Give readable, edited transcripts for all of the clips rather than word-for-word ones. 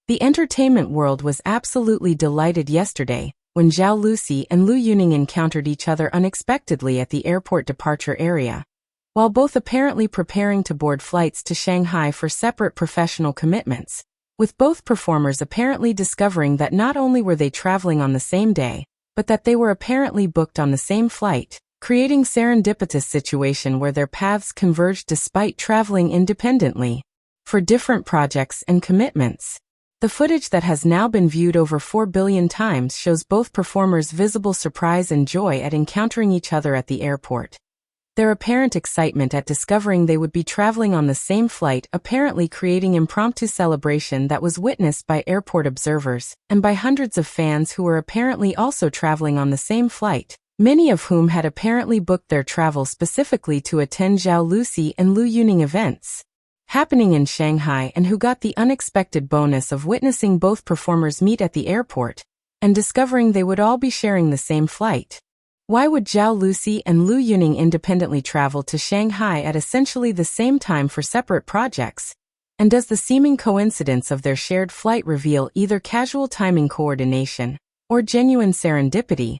The entertainment world was absolutely delighted yesterday when Zhao Lusi and Lu Yuning encountered each other unexpectedly at the airport departure area. While both apparently preparing to board flights to Shanghai for separate professional commitments, with both performers apparently discovering that not only were they traveling on the same day, but that they were apparently booked on the same flight, creating serendipitous situation where their paths converged despite traveling independently for different projects and commitments. The footage that has now been viewed over 4 billion times shows both performers' visible surprise and joy at encountering each other at the airport. Their apparent excitement at discovering they would be traveling on the same flight apparently creating impromptu celebration that was witnessed by airport observers and by hundreds of fans who were apparently also traveling on the same flight, many of whom had apparently booked their travel specifically to attend Zhao Lusi and Lu Yuning events happening in Shanghai and who got the unexpected bonus of witnessing both performers meet at the airport and discovering they would all be sharing the same flight. Why would Zhao Lusi and Lu Yuning independently travel to Shanghai at essentially the same time for separate projects? And does the seeming coincidence of their shared flight reveal either casual timing coordination or genuine serendipity,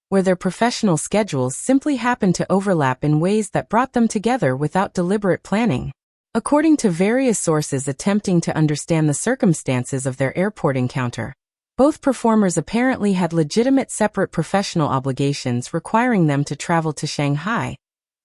where their professional schedules simply happened to overlap in ways that brought them together without deliberate planning? According to various sources attempting to understand the circumstances of their airport encounter, both performers apparently had legitimate separate professional obligations requiring them to travel to Shanghai,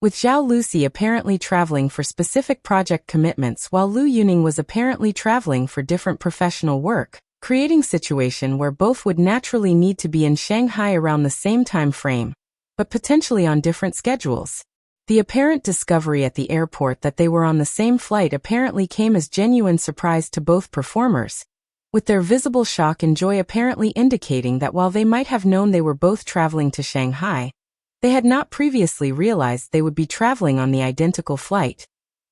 with Zhao Lusi apparently traveling for specific project commitments while Lu Yuning was apparently traveling for different professional work, creating situation where both would naturally need to be in Shanghai around the same time frame, but potentially on different schedules. The apparent discovery at the airport that they were on the same flight apparently came as genuine surprise to both performers, with their visible shock and joy apparently indicating that while they might have known they were both traveling to Shanghai, they had not previously realized they would be traveling on the identical flight,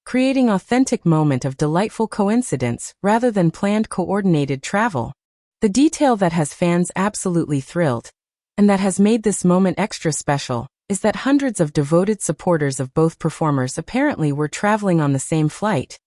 creating authentic moment of delightful coincidence rather than planned coordinated travel. The detail that has fans absolutely thrilled, and that has made this moment extra special, is that hundreds of devoted supporters of both performers apparently were traveling on the same flight,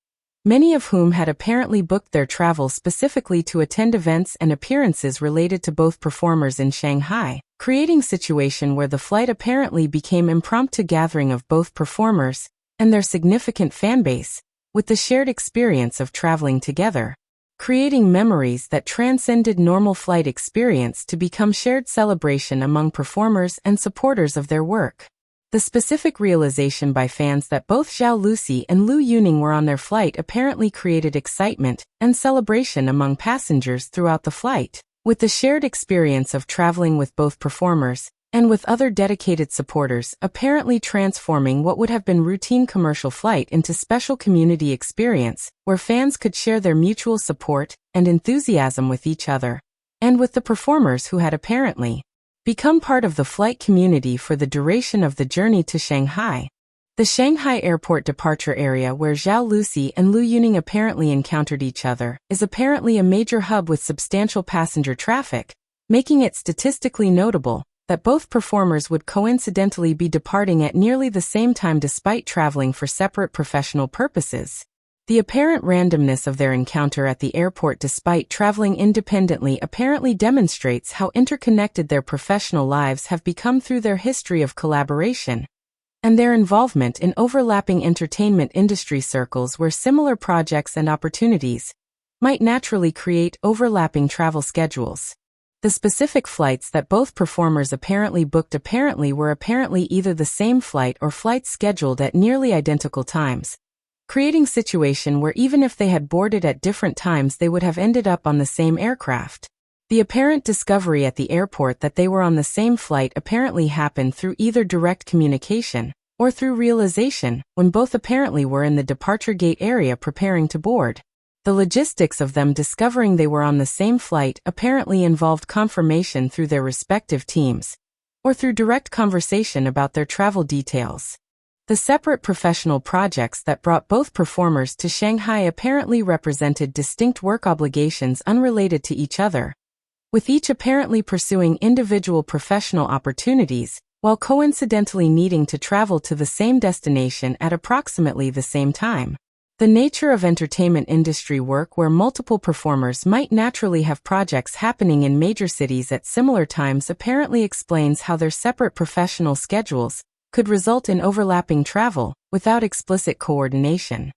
many of whom had apparently booked their travel specifically to attend events and appearances related to both performers in Shanghai, creating situation where the flight apparently became impromptu gathering of both performers and their significant fanbase, with the shared experience of traveling together, creating memories that transcended normal flight experience to become shared celebration among performers and supporters of their work. The specific realization by fans that both Zhao Lusi and Lu Yuning were on their flight apparently created excitement and celebration among passengers throughout the flight, with the shared experience of traveling with both performers and with other dedicated supporters apparently transforming what would have been routine commercial flight into special community experience, where fans could share their mutual support and enthusiasm with each other, and with the performers who had apparently become part of the flight community for the duration of the journey to Shanghai. The Shanghai airport departure area where Zhao Lusi and Lu Yuning apparently encountered each other is apparently a major hub with substantial passenger traffic, making it statistically notable that both performers would coincidentally be departing at nearly the same time despite traveling for separate professional purposes. The apparent randomness of their encounter at the airport despite traveling independently apparently demonstrates how interconnected their professional lives have become through their history of collaboration and their involvement in overlapping entertainment industry circles where similar projects and opportunities might naturally create overlapping travel schedules. The specific flights that both performers apparently booked were either the same flight or flights scheduled at nearly identical times, creating situation where even if they had boarded at different times they would have ended up on the same aircraft. The apparent discovery at the airport that they were on the same flight apparently happened through either direct communication or through realization when both apparently were in the departure gate area preparing to board. The logistics of them discovering they were on the same flight apparently involved confirmation through their respective teams, or through direct conversation about their travel details. The separate professional projects that brought both performers to Shanghai apparently represented distinct work obligations unrelated to each other, with each apparently pursuing individual professional opportunities, while coincidentally needing to travel to the same destination at approximately the same time. The nature of entertainment industry work where multiple performers might naturally have projects happening in major cities at similar times apparently explains how their separate professional schedules could result in overlapping travel without explicit coordination.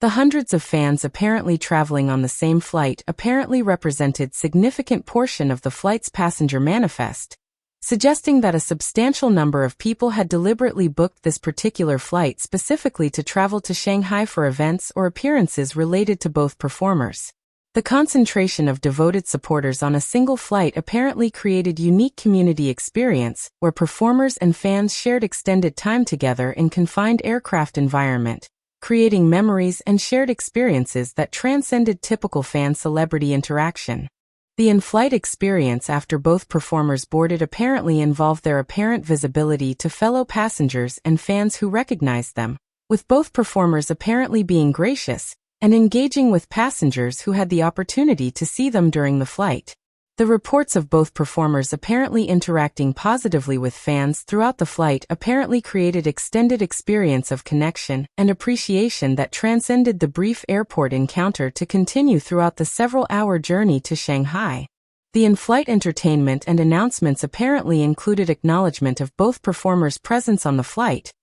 The hundreds of fans apparently traveling on the same flight apparently represented significant portion of the flight's passenger manifest, suggesting that a substantial number of people had deliberately booked this particular flight specifically to travel to Shanghai for events or appearances related to both performers. The concentration of devoted supporters on a single flight apparently created unique community experience where performers and fans shared extended time together in confined aircraft environment, creating memories and shared experiences that transcended typical fan-celebrity interaction. The in-flight experience after both performers boarded apparently involved their apparent visibility to fellow passengers and fans who recognized them, with both performers apparently being gracious and engaging with passengers who had the opportunity to see them during the flight. The reports of both performers apparently interacting positively with fans throughout the flight apparently created extended experience of connection and appreciation that transcended the brief airport encounter to continue throughout the several-hour journey to Shanghai. The in-flight entertainment and announcements apparently included acknowledgement of both performers' presence on the flight,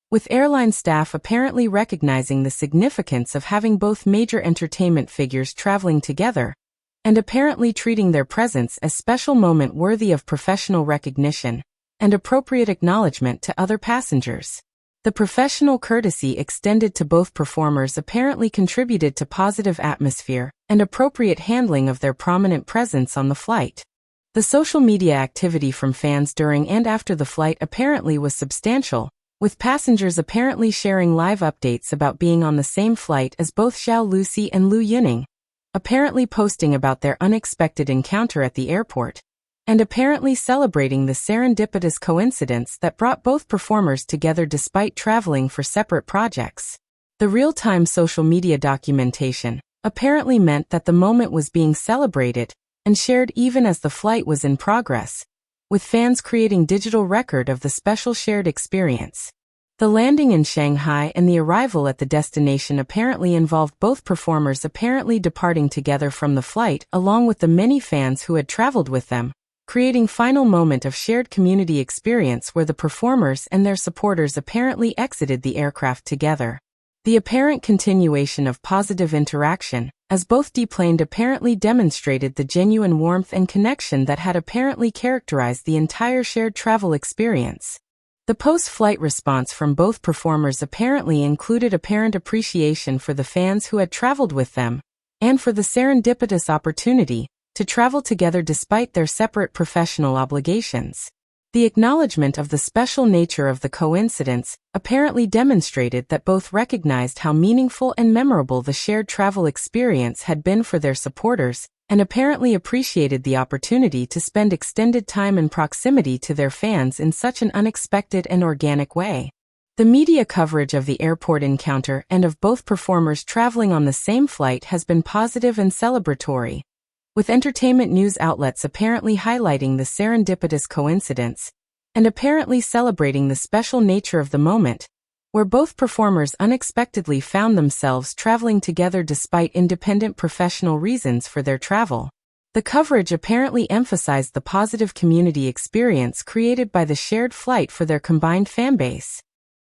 with airline staff apparently recognizing the significance of having both major entertainment figures traveling together, and apparently treating their presence as special moment worthy of professional recognition and appropriate acknowledgement to other passengers. The professional courtesy extended to both performers apparently contributed to positive atmosphere and appropriate handling of their prominent presence on the flight. The social media activity from fans during and after the flight apparently was substantial, with passengers apparently sharing live updates about being on the same flight as both Zhao Lusi and Lu Yuning, apparently posting about their unexpected encounter at the airport, and apparently celebrating the serendipitous coincidence that brought both performers together despite traveling for separate projects. The real-time social media documentation apparently meant that the moment was being celebrated and shared even as the flight was in progress, with fans creating digital record of the special shared experience. The landing in Shanghai and the arrival at the destination apparently involved both performers apparently departing together from the flight along with the many fans who had traveled with them, creating final moment of shared community experience where the performers and their supporters apparently exited the aircraft together. The apparent continuation of positive interaction, as both deplaned apparently demonstrated the genuine warmth and connection that had apparently characterized the entire shared travel experience. The post-flight response from both performers apparently included apparent appreciation for the fans who had traveled with them, and for the serendipitous opportunity to travel together despite their separate professional obligations. The acknowledgement of the special nature of the coincidence apparently demonstrated that both recognized how meaningful and memorable the shared travel experience had been for their supporters, and apparently appreciated the opportunity to spend extended time in proximity to their fans in such an unexpected and organic way. The media coverage of the airport encounter and of both performers traveling on the same flight has been positive and celebratory, with entertainment news outlets apparently highlighting the serendipitous coincidence and apparently celebrating the special nature of the moment, where both performers unexpectedly found themselves traveling together despite independent professional reasons for their travel. The coverage apparently emphasized the positive community experience created by the shared flight for their combined fanbase.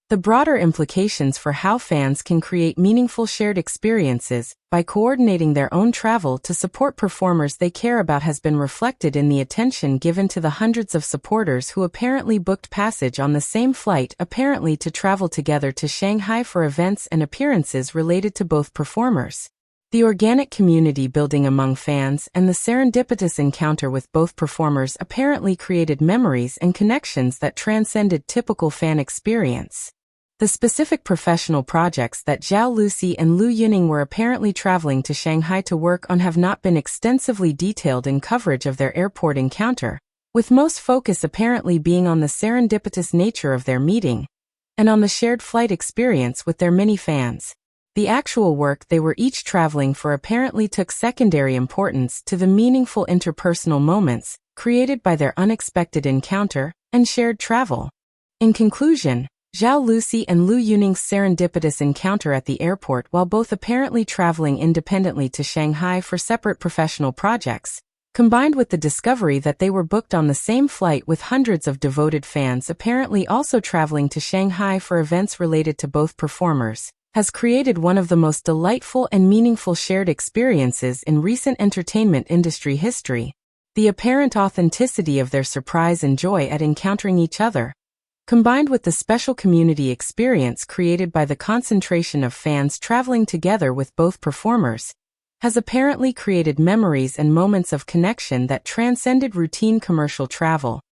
The broader implications for how fans can create meaningful shared experiences by coordinating their own travel to support performers they care about has been reflected in the attention given to the hundreds of supporters who apparently booked passage on the same flight apparently to travel together to Shanghai for events and appearances related to both performers. The organic community building among fans and the serendipitous encounter with both performers apparently created memories and connections that transcended typical fan experience. The specific professional projects that Zhao Lusi and Lu Yuning were apparently traveling to Shanghai to work on have not been extensively detailed in coverage of their airport encounter, with most focus apparently being on the serendipitous nature of their meeting and on the shared flight experience with their many fans. The actual work they were each traveling for apparently took secondary importance to the meaningful interpersonal moments created by their unexpected encounter and shared travel. In conclusion, Zhao Lusi and Lu Yuning's serendipitous encounter at the airport while both apparently traveling independently to Shanghai for separate professional projects, combined with the discovery that they were booked on the same flight with hundreds of devoted fans apparently also traveling to Shanghai for events related to both performers, has created one of the most delightful and meaningful shared experiences in recent entertainment industry history. The apparent authenticity of their surprise and joy at encountering each other, combined with the special community experience created by the concentration of fans traveling together with both performers, has apparently created memories and moments of connection that transcended routine commercial travel.